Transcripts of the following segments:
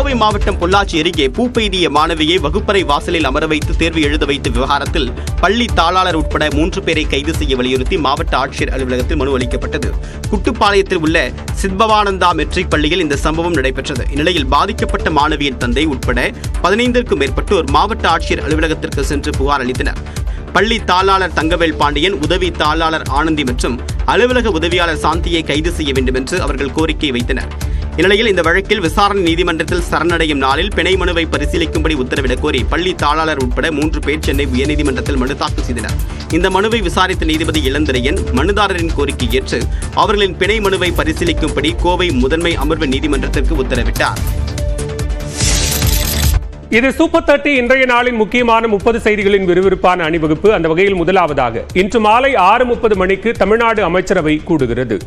கோவை மாவட்டம் பொள்ளாச்சி அருகே பூப்பெய்திய மாணவியை வகுப்பறை வாசலில் அமர வைத்து தேர்வு எழுத வைத்த விவகாரத்தில் பள்ளி தாளாளர் உட்பட 3 பேரை கைது செய்ய வலியுறுத்தி மாவட்ட ஆட்சியர் அலுவலகத்தில் மனு அளிக்கப்பட்டது. குட்டுப்பாளையத்தில் உள்ள சித்பவானந்தா மெட்ரிக் பள்ளியில் இந்த சம்பவம் நடைபெற்றது. இந்நிலையில் பாதிக்கப்பட்ட மாணவியின் தந்தை உட்பட 15க்கும் மேற்பட்டோர் மாவட்ட ஆட்சியர் அலுவலகத்திற்கு சென்று புகார் அளித்தனர். பள்ளி தாளாளர் தங்கவேல் பாண்டியன், உதவி தாளாளர் ஆனந்தி மற்றும் அலுவலக உதவியாளர் சாந்தியை கைது செய்ய வேண்டும் என்று அவர்கள் கோரிக்கை வைத்தனர். இந்நிலையில் இந்த வழக்கில் விசாரணை நீதிமன்றத்தில் சரணடையும் நாளில் பிணை மனுவை பரிசீலிக்கும்படி உத்தரவிடக் கோரி பள்ளி தாளாளர் உட்பட 3 பேர் சென்னை உயர்நீதிமன்றத்தில் மனு தாக்கல் செய்தனர். இந்த மனுவை விசாரித்த நீதிபதி இளந்திரையன் மனுதாரரின் கோரிக்கை ஏற்று அவர்களின் பிணை மனுவை பரிசீலிக்கும்படி கோவை முதன்மை அமர்வு நீதிமன்றத்திற்கு உத்தரவிட்டார். இது சூப்பர் 30 இன்றைய நாளின் முக்கியமான 30 செய்திகளின் விறுவிறுப்பான அணிவகுப்பு. அந்த வகையில் முதலாவதாக இன்று மாலை 6:30 மணிக்கு தமிழ்நாடு அமைச்சரவை கூடுகிறது.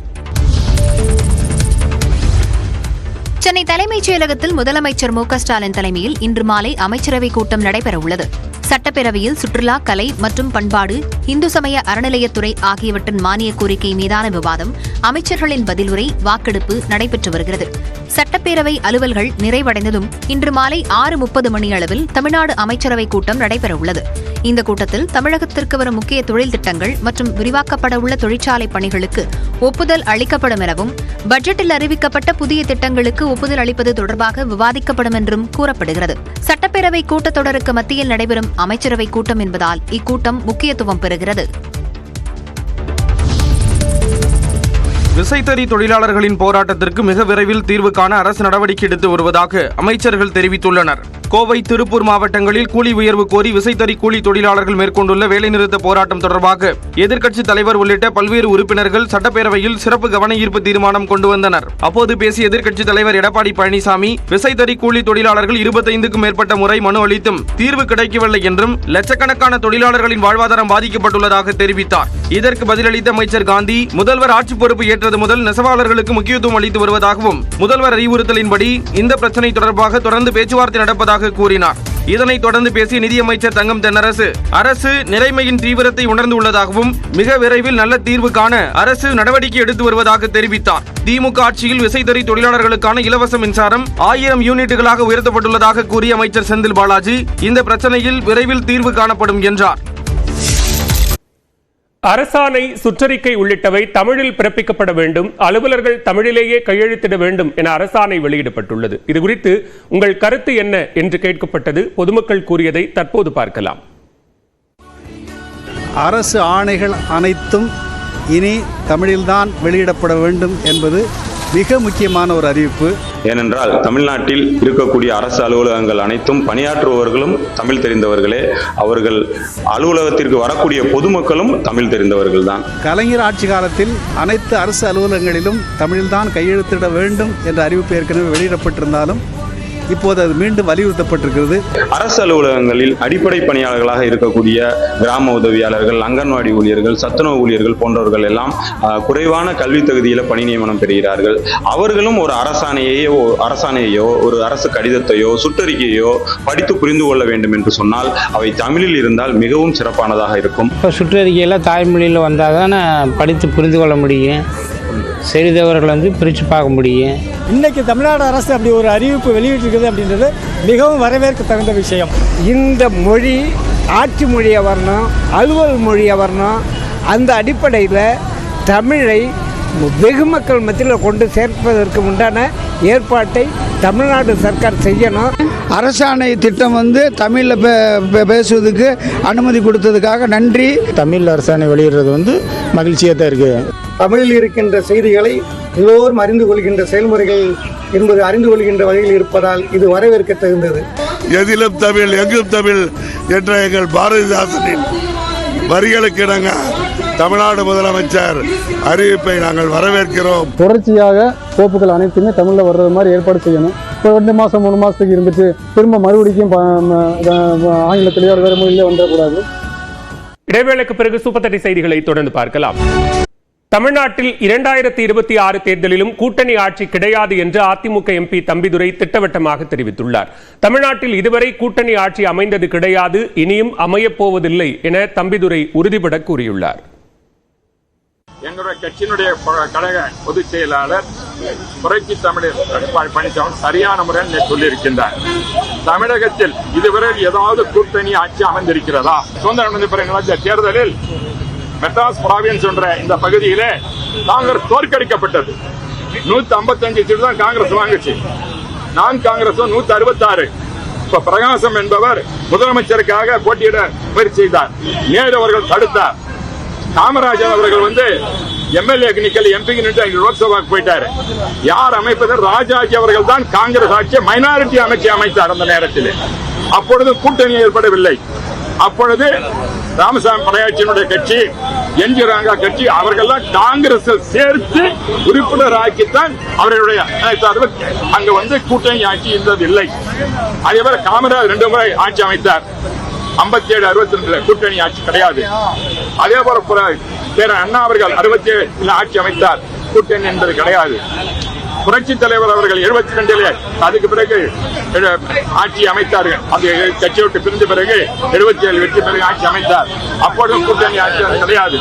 சென்னை தலைமைச் செயலகத்தில் முதலமைச்சர் மு.க.ஸ்டாலின் தலைமையில் இன்று மாலை அமைச்சரவை கூட்டம் நடைபெறவுள்ளது. சட்டப்பேரவையில் சுற்றுலா, கலை மற்றும் பண்பாடு, இந்து சமய அறநிலையத்துறை ஆகியவற்றின் மானிய கோரிக்கை மீதான விவாதம், அமைச்சர்களின் பதிலுரை, வாக்கெடுப்பு நடைபெற்று வருகிறது. சட்டப்பேரவை அலுவல்கள் நிறைவடைந்ததும் இன்று மாலை 6:30 மணியளவில் தமிழ்நாடு அமைச்சரவை கூட்டம் நடைபெறவுள்ளது. இந்த கூட்டத்தில் தமிழகத்திற்கு வரும் முக்கிய தொழில் திட்டங்கள் மற்றும் விரிவாக்கப்பட உள்ள தொழிற்சாலை பணிகளுக்கு ஒப்புதல் அளிக்கப்படும் எனவும், பட்ஜெட்டில் அறிவிக்கப்பட்ட புதிய திட்டங்களுக்கு ஒப்புதல் அளிப்பது தொடர்பாக விவாதிக்கப்படும் என்றும் கூறப்படுகிறது. சட்டப்பேரவை கூட்டத்தொடருக்கு மத்தியில் நடைபெறும் அமைச்சரவை கூட்டம் என்பதால் இக்கூட்டம் முக்கியத்துவம் பெறுகிறது. விசைத்தறி தொழிலாளர்களின் போராட்டத்திற்கு மிக விரைவில் தீர்வு காண அரசு நடவடிக்கை எடுத்து வருவதாக அமைச்சர்கள் தெரிவித்துள்ளனர். கோவை, திருப்பூர் மாவட்டங்களில் கூலி உயர்வு கோரி விசைத்தறி கூலி தொழிலாளர்கள் மேற்கொண்டுள்ள வேலைநிறுத்த போராட்டம் தொடர்பாக எதிர்க்கட்சித் தலைவர் உள்ளிட்ட பல்வேறு உறுப்பினர்கள் சட்டப்பேரவையில் சிறப்பு கவன ஈர்ப்பு தீர்மானம் கொண்டு வந்தனர். அப்போது பேசிய எதிர்க்கட்சித் தலைவர் எடப்பாடி பழனிசாமி, விசைத்தறி கூலி தொழிலாளர்கள் 25க்கும் மேற்பட்ட முறை மனு அளித்தும் தீர்வு கிடைக்கவில்லை என்றும், லட்சக்கணக்கான தொழிலாளர்களின் வாழ்வாதாரம் பாதிக்கப்பட்டுள்ளதாக தெரிவித்தார். இதற்கு பதிலளித்த அமைச்சர் காந்தி, முதல்வர் ஆட்சி பொறுப்பு ஏற்றது முதல் நெசவாளர்களுக்கு முக்கியத்துவம் அளித்து வருவதாகவும், முதல்வர் அறிவுறுத்தலின்படி இந்த பிரச்சினை தொடர்பாக தொடர்ந்து பேச்சுவார்த்தை நடப்பதாக கூறினார். இதனைத் தொடர்ந்து பேசிய நிதியமைச்சர் தங்கம் தென்னரசு, அரசு நிலைமையின் தீவிரத்தை உணர்ந்துள்ளதாகவும், மிக விரைவில் நல்ல தீர்வு காண அரசு நடவடிக்கை எடுத்து வருவதாக தெரிவித்தார். திமுக ஆட்சியில் விசைத்தறி தொழிலாளர்களுக்கான இலவச மின்சாரம் 1000 யூனிட்டுகளாக உயர்த்தப்பட்டுள்ளதாக கூறிய அமைச்சர் செந்தில் பாலாஜி, இந்த பிரச்சனையில் விரைவில் தீர்வு காணப்படும் என்றார். அரசாணை, சுற்றறிக்கை உள்ளிட்டவை தமிழில் பிறப்பிக்கப்பட வேண்டும், அலுவலர்கள் தமிழிலேயே கையெழுத்திட வேண்டும் என அரசாணை வெளியிடப்பட்டுள்ளது. இதுகுறித்து உங்கள் கருத்து என்ன என்று கேட்கப்பட்டது. பொதுமக்கள் கூறியதை தற்போது பார்க்கலாம். அரசு ஆணைகள் அனைத்தும் இனி தமிழில்தான் வெளியிடப்பட வேண்டும் என்பது மிக முக்கியமான ஒரு அறிவிப்பு. ஏனென்றால் தமிழ்நாட்டில் இருக்கக்கூடிய அரசு அலுவலகங்கள் அனைத்தும் பணியாற்றுபவர்களும் தமிழ் தெரிந்தவர்களே. அவர்கள் அலுவலகத்திற்கு வரக்கூடிய பொதுமக்களும் தமிழ் தெரிந்தவர்கள் தான். கலைஞர் ஆட்சி காலத்தில் அனைத்து அரசு அலுவலகங்களிலும் தமிழில்தான் கையெழுத்திட வேண்டும் என்ற அறிவிப்பு ஏற்கனவே வெளியிடப்பட்டிருந்தாலும் இப்போது அது மீண்டும் வலியுறுத்தப்பட்டிருக்கிறது. அரசு அலுவலகங்களில் அடிப்படை பணியாளர்களாக இருக்கக்கூடிய கிராம உதவியாளர்கள், அங்கன்வாடி ஊழியர்கள், சத்துணவு ஊழியர்கள் போன்றவர்கள் எல்லாம் குறைவான கல்வி தகுதியில பணி நியமனம் பெறுகிறார்கள். அவர்களும் ஒரு அரசாணையோ ஒரு அரசு கடிதத்தையோ சுற்றறிக்கையோ படித்து புரிந்து கொள்ள வேண்டும் என்று சொன்னால் அவை தமிழில் இருந்தால் மிகவும் சிறப்பானதாக இருக்கும். இப்போ சுற்றறிக்கையெல்லாம் தாய்மொழியில் வந்தால் தானே படித்து புரிந்து கொள்ள முடியும், செய்தவர்கள் பிரித்து பார்க்க முடியும். இன்னைக்கு தமிழ்நாடு அரசு அப்படி ஒரு அறிவிப்பு வெளியிட்டிருக்குது அப்படின்றது மிகவும் வரவேற்க தகுந்த விஷயம். இந்த மொழி ஆட்சி மொழியை வரணும், அலுவல் மொழியை வரணும். அந்த அடிப்படையில் தமிழை வெகு மக்கள் மத்தியில் கொண்டு சேர்ப்பதற்கு உண்டான ஏற்பாட்டை தமிழ்நாடு சர்க்கார் செய்யணும். அரசாணை திட்டம் தமிழில் பேசுவதற்கு அனுமதி கொடுத்ததுக்காக நன்றி. தமிழ் அரசாணை வெளியிடுறது மகிழ்ச்சியாக தான் இருக்குது. தமிழில் இருக்கின்ற செய்திகளை எல்லோரும் அறிந்து கொள்கின்ற செயல்முறைகள் என்பது அறிந்து கொள்கின்ற வகையில் இருப்பதால் இது வரவேற்க தகுந்தது. எதிலும் தமிழ் எங்கும் தமிழ் என்ற எங்கள் பாரதிதாசனின் வரிகளுக்கு இணங்க தமிழ்நாடு முதலமைச்சர் அறிவிப்பை நாங்கள் வரவேற்கிறோம். தொடர்ச்சியாக கோப்புகள் அனைத்துமே தமிழில் வர்றது மாதிரி ஏற்பாடு செய்யணும். இப்போ 2 மாதம் 3 மாதத்துக்கு இருந்துட்டு திரும்ப மறுபடியும் ஆங்கிலத்திலேயோ வேறு மொழியிலே வந்துடக்கூடாது. இடைவேளைக்கு பிறகு சூப்பர் 30 செய்திகளை தொடர்ந்து பார்க்கலாம். தமிழ்நாட்டில் 2026 தேர்தலிலும் கூட்டணி ஆட்சி கிடையாது என்று அதிமுக எம்பி தம்பிதுரை திட்டவட்டமாக தெரிவித்துள்ளார். தமிழ்நாட்டில் இதுவரை கூட்டணி ஆட்சி அமைந்தது கிடையாது, இனியும் அமையப்போவதில்லை என தம்பிதுரை உறுதிபட கூறியுள்ளார். எங்களுடைய கட்சியினுடைய கழக பொதுச் செயலாளர் புரட்சி தமிழர் எடப்பாடி பழனிசாமி சரியான முறையில் சொல்லியிருக்கின்றார். தமிழகத்தில் இதுவரை ஏதாவது கூட்டணி ஆட்சி அமைந்திருக்கிறதா? சுதந்திரம் பிறகு தேர்தலில் மெட்ராஸ் ப்ராவின்ஸ் என்ற இந்த பகுதியிலே காங்கிரஸ் தோற்கடிக்கப்பட்டது. 155 சீட்டு தான் காங்கிரஸ் வாங்குச்சு. நான் காங்கிரஸ் 166. இப்ப பிரகாசம் என்பவர் முதலமைச்சருக்காக போட்டியிட முயற்சி செய்தார். நேரு அவர்கள் தடுத்தார். காமராஜர் அவர்கள் எம்எல்ஏக்கு நிக்கல, எம்பிக்கு நின்று லோக்சபாக்கு போயிட்டாரு. யார் அமைப்பது? ராஜாஜி அவர்கள் தான் காங்கிரஸ் ஆட்சி மைனாரிட்டி அமைச்சு அமைத்தார். அந்த நேரத்தில் அப்பொழுது கூட்டணி ஏற்படவில்லை. அப்பொழுது ராமசாமி படையாட்சியினுடைய கட்சி, என் ஜி ரங்கா கட்சி, அவர்கள்லாம் காங்கிரஸ் சேர்த்து உறுப்பினர் ஆக்கித்தான் அவர்களுடைய அங்க கூட்டணி ஆட்சி இருந்ததில்லை. அதே போல காமராஜ் 2 முறை ஆட்சி அமைத்தார். 57, 62 கூட்டணி ஆட்சி கிடையாது. அதே போல அண்ணா அவர்கள் 67 ஆட்சி அமைத்தார். கூட்டணி என்பது கிடையாது. புரட்சி தலைவர் அவர்கள் 72 அதுக்கு பிறகு ஆட்சி அமைத்தார்கள். அந்த கட்சியை விட்டு பிரிந்த பிறகு 77 வெற்றி பிறகு ஆட்சி அமைத்தார். அப்பொழுதும் கூட்டணி ஆட்சி கிடையாது.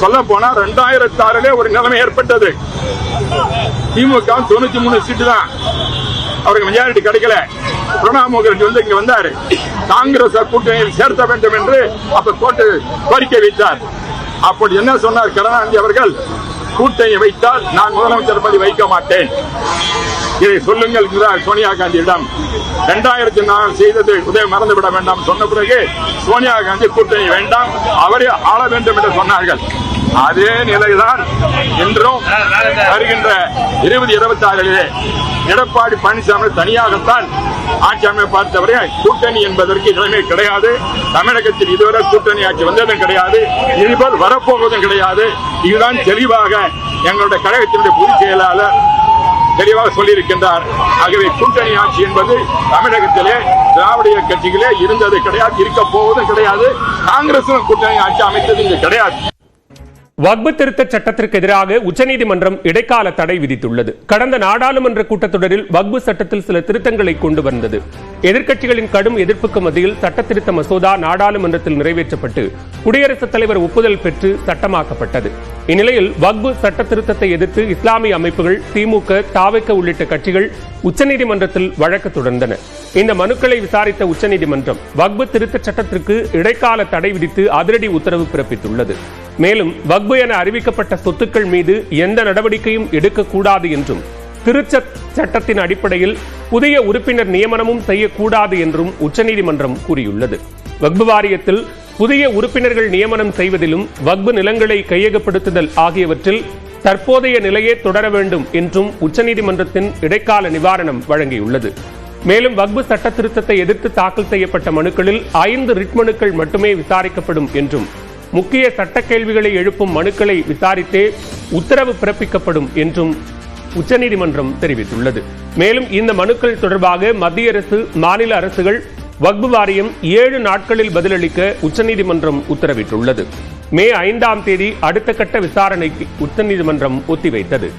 சொல்ல போனா 2006 ஒரு நிலைமை ஏற்பட்டது. திமுக 93 சீட்டு தான், அவருக்கு மெஜாரிட்டி கிடைக்கல. பிரணாப் முகர்ஜி இங்க வந்தாரு. காங்கிரஸ் கூட்டணியில் சேர்த்த வேண்டும் என்று அப்ப கோரிக்கை வைத்தார். அப்படி என்ன சொன்னார் கருணாநிதி அவர்கள்? கூட்டணி வைத்தால் நான் முதலமைச்சர் பதவி வைக்க மாட்டேன், இதை சொல்லுங்கள் சோனியா காந்தியிடம். 2004 செய்தது உதயம் மறந்துவிட வேண்டாம் சொன்ன பிறகு சோனியா காந்தி கூட்டணி வேண்டாம், அவரே ஆள வேண்டும் என்று சொன்னார்கள். அதே நிலைதான் இன்றும் வருகின்ற 2026 எடப்பாடி பழனிசாமி தனியாகத்தான் ஆட்சி அமைப்பார் தவிர கூட்டணி என்பதற்கு நிலைமை கிடையாது. தமிழகத்தில் இதுவரை கூட்டணி ஆட்சி வந்ததும் கிடையாது, இதுபோல் வரப்போவதும் கிடையாது. இதுதான் தெளிவாக எங்களுடைய கழகத்தினுடைய பொதுச் செயலாளர் தெளிவாக சொல்லியிருக்கின்றார். ஆகவே கூட்டணி ஆட்சி என்பது தமிழகத்திலே திராவிட கட்சிகளே இருந்தது கிடையாது, இருக்க போவதும் கிடையாது. காங்கிரசும் கூட்டணி ஆட்சி அமைத்தது இங்கு கிடையாது. வக்பு திருத்த சட்டத்திற்கு எதிராக உச்சநீதிமன்றம் இடைக்கால தடை விதித்துள்ளது. கடந்த நாடாளுமன்ற கூட்டத்தொடரில் வக்பு சட்டத்தில் சில திருத்தங்களை கொண்டு வந்தது. எதிர்க்கட்சிகளின் கடும் எதிர்ப்புக்கு மத்தியில் சட்ட திருத்த மசோதா நாடாளுமன்றத்தில் நிறைவேற்றப்பட்டு குடியரசுத் தலைவர் ஒப்புதல் பெற்று சட்டமாக்கப்பட்டது. இந்நிலையில் வக்பு சட்ட திருத்தத்தை எதிர்த்து இஸ்லாமிய அமைப்புகள், திமுக, தாவேக உள்ளிட்ட கட்சிகள் உச்சநீதிமன்றத்தில் வழக்கு தொடர்ந்தன. இந்த மனுக்களை விசாரித்த உச்சநீதிமன்றம் வக்பு திருத்த சட்டத்திற்கு இடைக்கால தடை விதித்து அதிரடி உத்தரவு பிறப்பித்துள்ளது. மேலும் வக்பு என அறிவிக்கப்பட்ட சொத்துக்கள் மீது எந்த நடவடிக்கையும் எடுக்கக்கூடாது என்றும், திருச்ச சட்டத்தின் அடிப்படையில் புதிய உறுப்பினர் நியமனமும் செய்யக்கூடாது என்றும் உச்சநீதிமன்றம் கூறியுள்ளது. வக்பு வாரியத்தில் புதிய உறுப்பினர்கள் நியமனம் செய்வதிலும் வக்பு நிலங்களை கையகப்படுத்துதல் ஆகியவற்றில் தற்போதைய நிலையே தொடர வேண்டும் என்றும் உச்சநீதிமன்றத்தின் இடைக்கால நிவாரணம் வழங்கியுள்ளது. மேலும் வக்பு சட்ட திருத்தத்தை எதிர்த்து தாக்கல் செய்யப்பட்ட மனுக்களில் 5 ரிட் மனுக்கள் மட்டுமே விசாரிக்கப்படும் என்றும், முக்கிய சட்ட கேள்விகளை எழுப்பும் மனுக்களை விசாரித்தே உத்தரவு பிறப்பிக்கப்படும் என்றும் உச்சநீதிமன்றம் தெரிவித்துள்ளது. மேலும் இந்த மனுக்கள் தொடர்பாக மத்திய அரசு, மாநில அரசுகள், வக்பு வாரியம் 7 நாட்களில் பதிலளிக்க உச்சநீதிமன்றம் உத்தரவிட்டுள்ளது. மே 5ஆம் தேதி அடுத்த கட்ட விசாரணைக்கு உச்சநீதிமன்றம் ஒத்திவைத்தது.